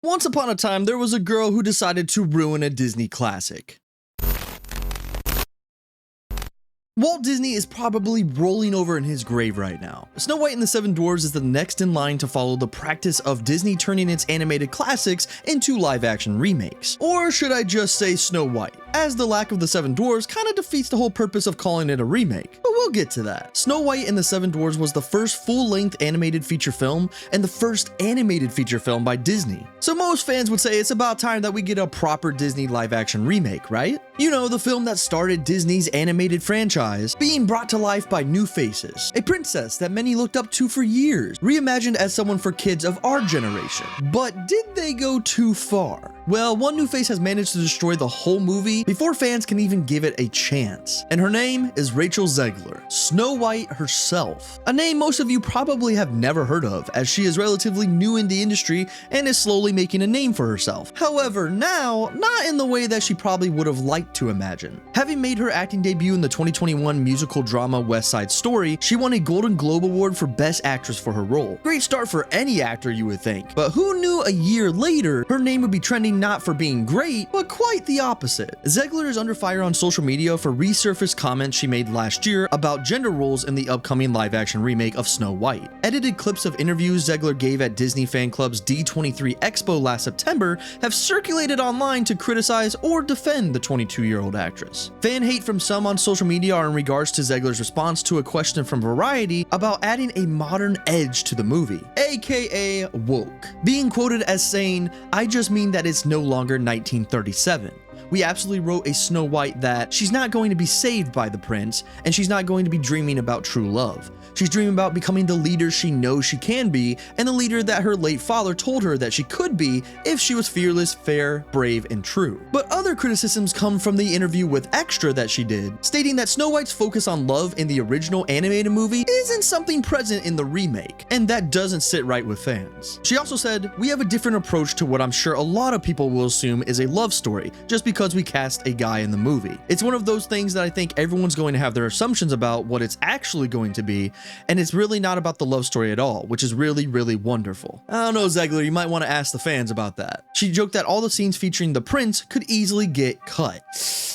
Once upon a time, there was a girl who decided to ruin a Disney classic. Walt Disney is probably rolling over in his grave right now. Snow White and the Seven Dwarfs is the next in line to follow the practice of Disney turning its animated classics into live-action remakes. Or should I just say Snow White, as the lack of the Seven Dwarfs kind of defeats the whole purpose of calling it a remake. But we'll get to that. Snow White and the Seven Dwarfs was the first full-length animated feature film and the first animated feature film by Disney. So most fans would say it's about time that we get a proper Disney live-action remake, right? You know, the film that started Disney's animated franchise, being brought to life by new faces. A princess that many looked up to for years, reimagined as someone for kids of our generation. But did they go too far? Well, one new face has managed to destroy the whole movie before fans can even give it a chance. And her name is RachelZegler, Snow White herself. A name most of you probably have never heard of, as she is relatively new in the industry and is slowly making a name for herself. However, now, not in the way that she probably would have liked to imagine. Having made her acting debut in the 2021 musical drama West Side Story, she won a Golden Globe Award for Best Actress for her role. Great start for any actor, you would think. But who knew a year later, her name would be trending not for being great, but quite the opposite. Zegler is under fire on social media for resurfaced comments she made last year about gender roles in the upcoming live-action remake of Snow White. Edited clips of interviews Zegler gave at Disney Fan Club's D23 Expo last September have circulated online to criticize or defend the 22-year-old actress. Fan hate from some on social media are in regards to Zegler's response to a question from Variety about adding a modern edge to the movie, aka woke, being quoted as saying, "I just mean that it's no longer 1937. We absolutely wrote a Snow White that she's not going to be saved by the prince, and she's not going to be dreaming about true love. She's dreaming about becoming the leader she knows she can be, and the leader that her late father told her that she could be if she was fearless, fair, brave, and true." But other criticisms come from the interview with Extra that she did, stating that Snow White's focus on love in the original animated movie isn't something present in the remake, and that doesn't sit right with fans. She also said, "We have a different approach to what I'm sure a lot of people will assume is a love story, just because we cast a guy in the movie. It's one of those things that I think everyone's going to have their assumptions about what it's actually going to be, and it's really not about the love story at all, which is really, really wonderful." I don't know, Zegler, you might want to ask the fans about that. She joked that all the scenes featuring the prince could easily get cut.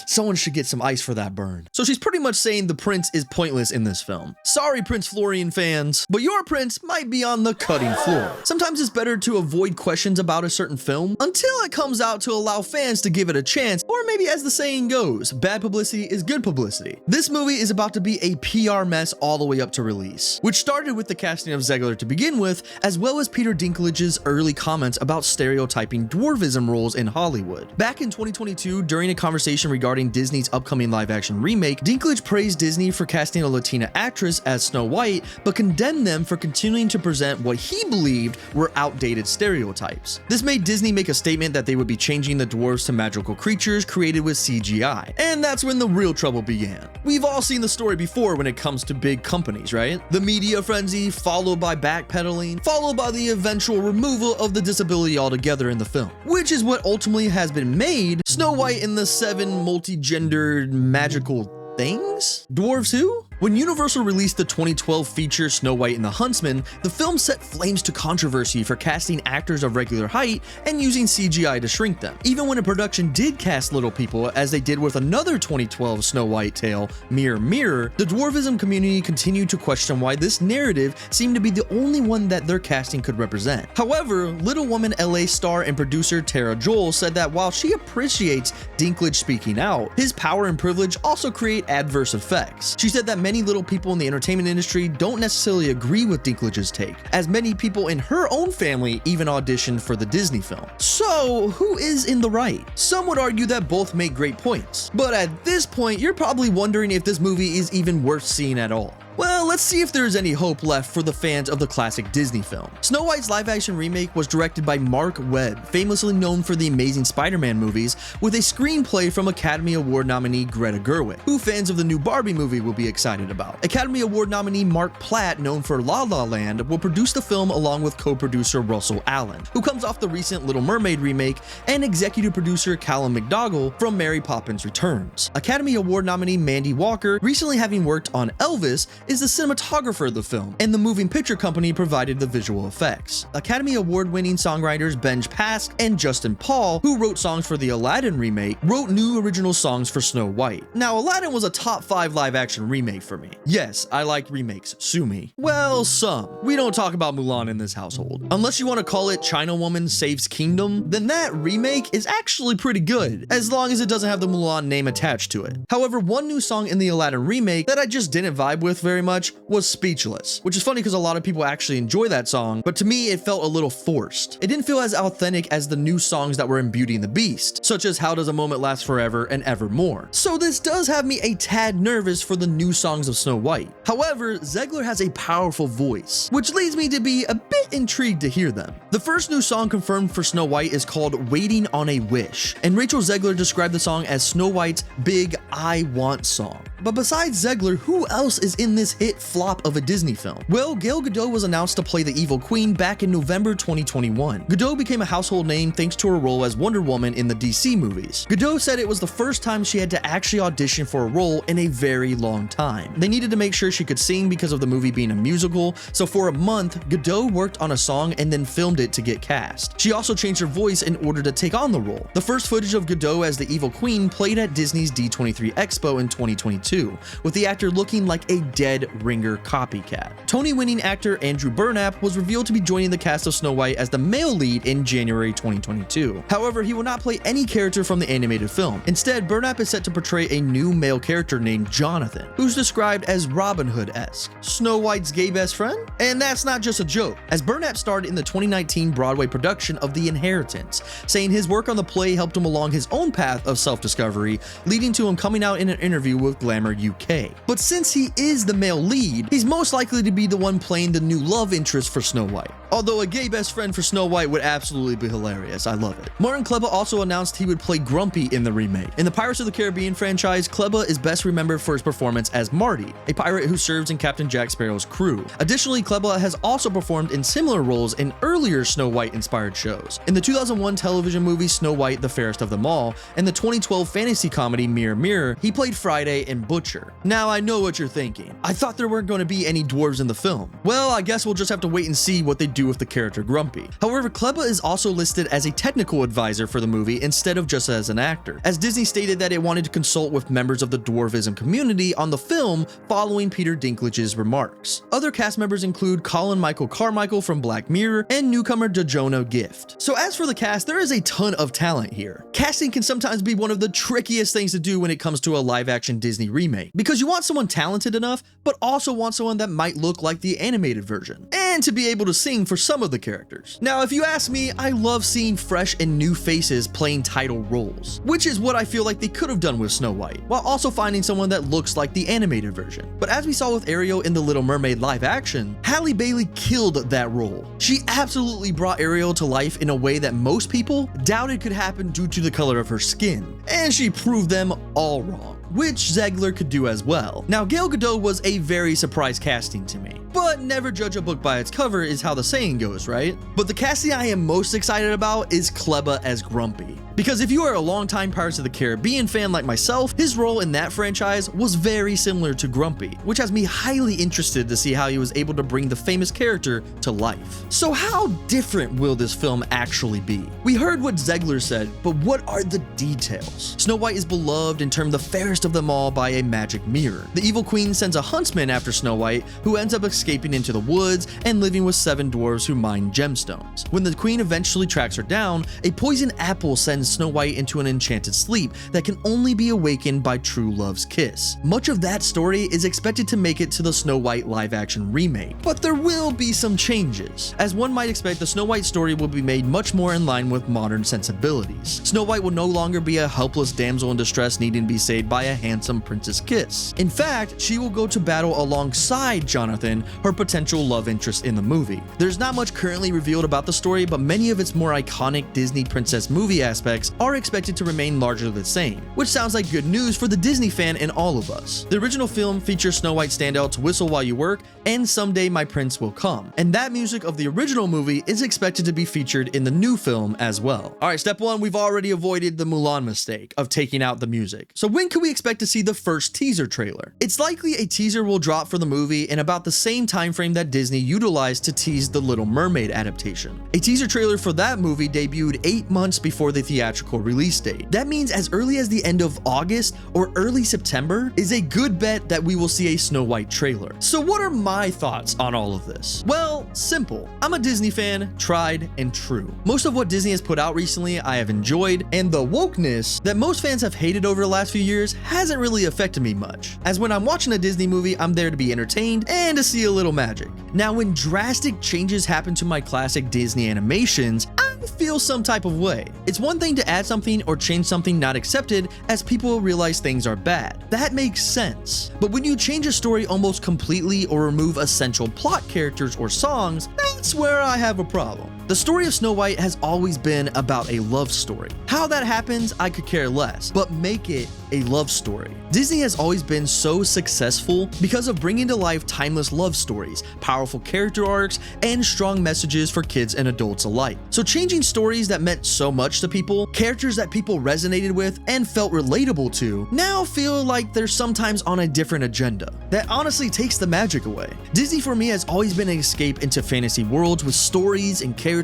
Someone should get some ice for that burn. So she's pretty much saying the prince is pointless in this film. Sorry, Prince Florian fans, but your prince might be on the cutting floor. Sometimes it's better to avoid questions about a certain film until it comes out to allow fans to give it a chance, or maybe as the saying goes, bad publicity is good publicity. This movie is about to be a PR mess all the way up to release, which started with the casting of Zegler to begin with, as well as Peter Dinklage's early comments about stereotyping dwarvism roles in Hollywood. Back in 2022, during a conversation regarding Disney's upcoming live-action remake, Dinklage praised Disney for casting a Latina actress as Snow White, but condemned them for continuing to present what he believed were outdated stereotypes. This made Disney make a statement that they would be changing the dwarves to magical creatures created with CGI, and that's when the real trouble began. We've all seen the story before when it comes to big companies, right? The media frenzy, followed by backpedaling, followed by the eventual removal of the disability altogether in the film, which is what ultimately has been made Snow White and the Seven Multi-Gendered Magical Things? Dwarves who? When Universal released the 2012 feature Snow White and the Huntsman, the film set flames to controversy for casting actors of regular height and using CGI to shrink them. Even when a production did cast little people, as they did with another 2012 Snow White tale, Mirror Mirror, the dwarvism community continued to question why this narrative seemed to be the only one that their casting could represent. However, Little Woman LA star and producer Tara Joel said that while she appreciates Dinklage speaking out, his power and privilege also create adverse effects. She said that many little people in the entertainment industry don't necessarily agree with Dinklage's take, as many people in her own family even auditioned for the Disney film. So, who is in the right? Some would argue that both make great points, but at this point, you're probably wondering if this movie is even worth seeing at all. Well, let's see if there is any hope left for the fans of the classic Disney film. Snow White's live-action remake was directed by Mark Webb, famously known for the Amazing Spider-Man movies, with a screenplay from Academy Award nominee Greta Gerwig, who fans of the new Barbie movie will be excited about. Academy Award nominee Mark Platt, known for La La Land, will produce the film along with co-producer Russell Allen, who comes off the recent Little Mermaid remake, and executive producer Callum McDougall from Mary Poppins Returns. Academy Award nominee Mandy Walker, recently having worked on Elvis, is the cinematographer of the film, and the moving picture company provided the visual effects. Academy Award-winning songwriters Benj Pask and Justin Paul, who wrote songs for the Aladdin remake, wrote new original songs for Snow White. Now, Aladdin was a top 5 live-action remake for me. Yes, I like remakes, sue me. Well, some. We don't talk about Mulan in this household. Unless you want to call it China Woman Saves Kingdom, then that remake is actually pretty good, as long as it doesn't have the Mulan name attached to it. However, one new song in the Aladdin remake that I just didn't vibe with very much was Speechless, which is funny because a lot of people actually enjoy that song, but to me it felt a little forced. It didn't feel as authentic as the new songs that were in Beauty and the Beast, such as How Does a Moment Last Forever and Evermore. So this does have me a tad nervous for the new songs of Snow White. However, Zegler has a powerful voice, which leads me to be a bit intrigued to hear them. The first new song confirmed for Snow White is called Waiting on a Wish, and Rachel Zegler described the song as Snow White's big I Want song. But besides Zegler, who else is in this hit flop of a Disney film? Well, Gal Gadot was announced to play the evil queen back in November 2021. Gadot became a household name thanks to her role as Wonder Woman in the DC movies. Gadot said it was the first time she had to actually audition for a role in a very long time. They needed to make sure she could sing because of the movie being a musical, so for a month, Gadot worked on a song and then filmed it to get cast. She also changed her voice in order to take on the role. The first footage of Gadot as the evil queen played at Disney's D23 Expo in 2022, with the actor looking like a dead Ringer copycat. Tony-winning actor Andrew Burnap was revealed to be joining the cast of Snow White as the male lead in January 2022. However, he will not play any character from the animated film. Instead, Burnap is set to portray a new male character named Jonathan, who's described as Robin Hood-esque. Snow White's gay best friend? And that's not just a joke, as Burnap starred in the 2019 Broadway production of The Inheritance, saying his work on the play helped him along his own path of self-discovery, leading to him coming out in an interview with Glamour UK. But since he is the male lead, he's most likely to be the one playing the new love interest for Snow White. Although a gay best friend for Snow White would absolutely be hilarious, I love it. Martin Kleba also announced he would play Grumpy in the remake. In the Pirates of the Caribbean franchise, Kleba is best remembered for his performance as Marty, a pirate who serves in Captain Jack Sparrow's crew. Additionally, Kleba has also performed in similar roles in earlier Snow White-inspired shows. In the 2001 television movie Snow White, the Fairest of Them All, and the 2012 fantasy comedy Mirror Mirror, he played Friday and Butcher. Now, I know what you're thinking. I thought there weren't going to be any dwarves in the film. Well, I guess we'll just have to wait and see what they do with the character Grumpy. However, Kleba is also listed as a technical advisor for the movie instead of just as an actor, as Disney stated that it wanted to consult with members of the dwarvism community on the film following Peter Dinklage's remarks. Other cast members include Colin Michael Carmichael from Black Mirror and newcomer Dejona Gift. So as for the cast, there is a ton of talent here. Casting can sometimes be one of the trickiest things to do when it comes to a live-action Disney remake, because you want someone talented enough, but also want someone that might look like the animated version, and to be able to sing for some of the characters. Now, if you ask me, I love seeing fresh and new faces playing title roles, which is what I feel like they could have done with Snow White, while also finding someone that looks like the animated version. But as we saw with Ariel in The Little Mermaid live action, Halle Bailey killed that role. She absolutely brought Ariel to life in a way that most people doubted could happen due to the color of her skin, and she proved them all wrong, which Zegler could do as well. Now, Gal Gadot was a very surprise casting to me, but never judge a book by its cover is how the saying goes, right? But the casting I am most excited about is Kleba as Grumpy. Because if you are a longtime Pirates of the Caribbean fan like myself, his role in that franchise was very similar to Grumpy, which has me highly interested to see how he was able to bring the famous character to life. So how different will this film actually be? We heard what Zegler said, but what are the details? Snow White is beloved and termed the fairest of them all by a magic mirror. The evil queen sends a huntsman after Snow White, who ends up escaping into the woods and living with 7 dwarves who mine gemstones. When the queen eventually tracks her down, a poison apple sends Snow White into an enchanted sleep that can only be awakened by true love's kiss. Much of that story is expected to make it to the Snow White live-action remake, but there will be some changes. As one might expect, the Snow White story will be made much more in line with modern sensibilities. Snow White will no longer be a helpless damsel in distress needing to be saved by a handsome princess kiss. In fact, she will go to battle alongside Jonathan, her potential love interest in the movie. There's not much currently revealed about the story, but many of its more iconic Disney princess movie aspects effects are expected to remain largely the same, which sounds like good news for the Disney fan in all of us. The original film features Snow White standouts Whistle While You Work and Someday My Prince Will Come, and that music of the original movie is expected to be featured in the new film as well. Alright, step one, we've already avoided the Mulan mistake of taking out the music. So when can we expect to see the first teaser trailer? It's likely a teaser will drop for the movie in about the same time frame that Disney utilized to tease the Little Mermaid adaptation. A teaser trailer for that movie debuted 8 months before the theatrical release date. That means as early as the end of August or early September is a good bet that we will see a Snow White trailer. So what are my thoughts on all of this? Well, simple. I'm a Disney fan, tried and true. Most of what Disney has put out recently I have enjoyed, and the wokeness that most fans have hated over the last few years hasn't really affected me much, as when I'm watching a Disney movie, I'm there to be entertained and to see a little magic. Now, when drastic changes happen to my classic Disney animations, I feel some type of way. It's one thing to add something or change something not accepted as people realize things are bad. That makes sense. But when you change a story almost completely or remove essential plot characters or songs, that's where I have a problem. The story of Snow White has always been about a love story. How that happens, I could care less, but make it a love story. Disney has always been so successful because of bringing to life timeless love stories, powerful character arcs, and strong messages for kids and adults alike. So changing stories that meant so much to people, characters that people resonated with and felt relatable to, now feel like they're sometimes on a different agenda. That honestly takes the magic away. Disney for me has always been an escape into fantasy worlds with stories and characters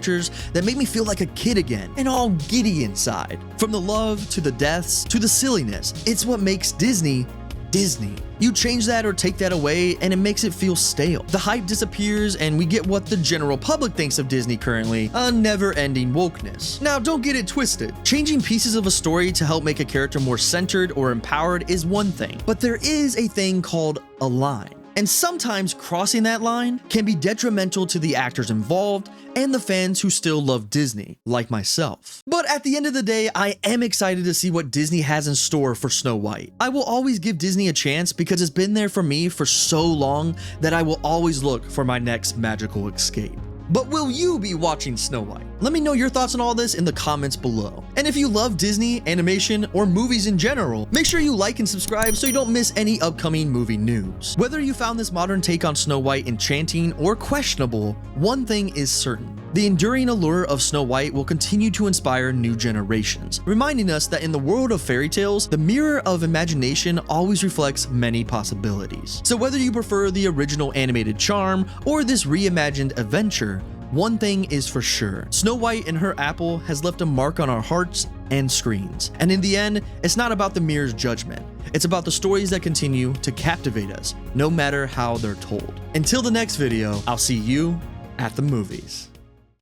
that make me feel like a kid again and all giddy inside. From the love to the deaths to the silliness, it's what makes Disney Disney. You change that or take that away and it makes it feel stale. The hype disappears and we get what the general public thinks of Disney currently, a never-ending wokeness. Now, don't get it twisted. Changing pieces of a story to help make a character more centered or empowered is one thing, but there is a thing called a line. And sometimes crossing that line can be detrimental to the actors involved and the fans who still love Disney, like myself. But at the end of the day, I am excited to see what Disney has in store for Snow White. I will always give Disney a chance because it's been there for me for so long that I will always look for my next magical escape. But will you be watching Snow White? Let me know your thoughts on all this in the comments below. And if you love Disney, animation, or movies in general, make sure you like and subscribe so you don't miss any upcoming movie news. Whether you found this modern take on Snow White enchanting or questionable, one thing is certain. The enduring allure of Snow White will continue to inspire new generations, reminding us that in the world of fairy tales, the mirror of imagination always reflects many possibilities. So whether you prefer the original animated charm or this reimagined adventure, one thing is for sure, Snow White and her apple has left a mark on our hearts and screens. And in the end, it's not about the mirror's judgment. It's about the stories that continue to captivate us, no matter how they're told. Until the next video, I'll see you at the movies.